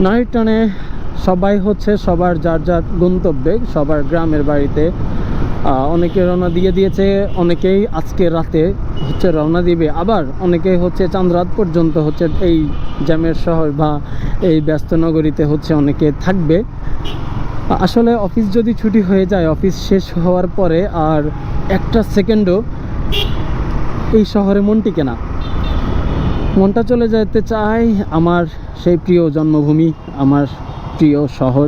Night টানে সবাই হচ্ছে সবার যার যার গন্তব্যে, সবার গ্রামের বাড়িতে অনেকে রওনা দিয়ে দিয়েছে, অনেকেই আজকে রাতে হচ্ছে রওনা দিবে, আবার অনেকেই হচ্ছে চাঁদরাত পর্যন্ত হচ্ছে এই জ্যামের শহর বা এই ব্যস্ত নগরীতে হচ্ছে অনেকে থাকবে। আসলে অফিস যদি ছুটি হয়ে যায়, অফিস শেষ হওয়ার পরে আর একটা সেকেন্ডও এই শহরে মন টিকে না। মনটা চলে যেতে চায় আমার সেই প্রিয় জন্মভূমি, আমার প্রিয় শহর,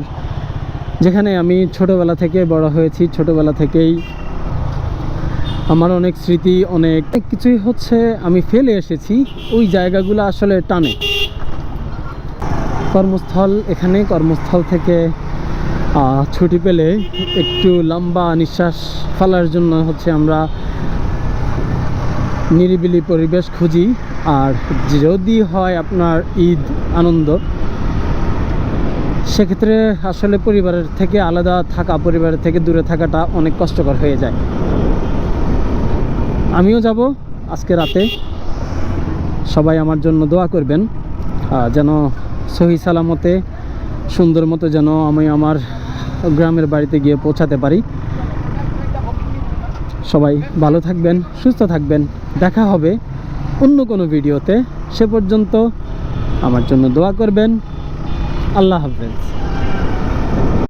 যেখানে আমি ছোটোবেলা থেকে বড় হয়েছি। ছোটোবেলা থেকেই আমার অনেক স্মৃতি, অনেক কিছুই হচ্ছে আমি ফেলে এসেছি। ওই জায়গাগুলো আসলে টানে। কর্মস্থল এখানে, কর্মস্থল থেকে ছুটি পেলে একটু লম্বা নিঃশ্বাস ফেলার জন্য হচ্ছে আমরা নিরিবিলি পরিবেশ খুঁজি। আর যদি হয় আপনার ঈদ আনন্দ, সেক্ষেত্রে আসলে পরিবারের থেকে আলাদা থাকা, পরিবারের থেকে দূরে থাকাটা অনেক কষ্টকর হয়ে যায়। আমিও যাব আজকে রাতে। সবাই আমার জন্য দোয়া করবেন যেন সহি সালামতে সুন্দর মতো যেন আমি আমার গ্রামের বাড়িতে গিয়ে পৌঁছাতে পারি। সবাই ভালো থাকবেন, সুস্থ থাকবেন। দেখা হবে অন্য কোনো ভিডিওতে। সে পর্যন্ত আমার জন্য দোয়া করবেন। আল্লাহ হাফেজ।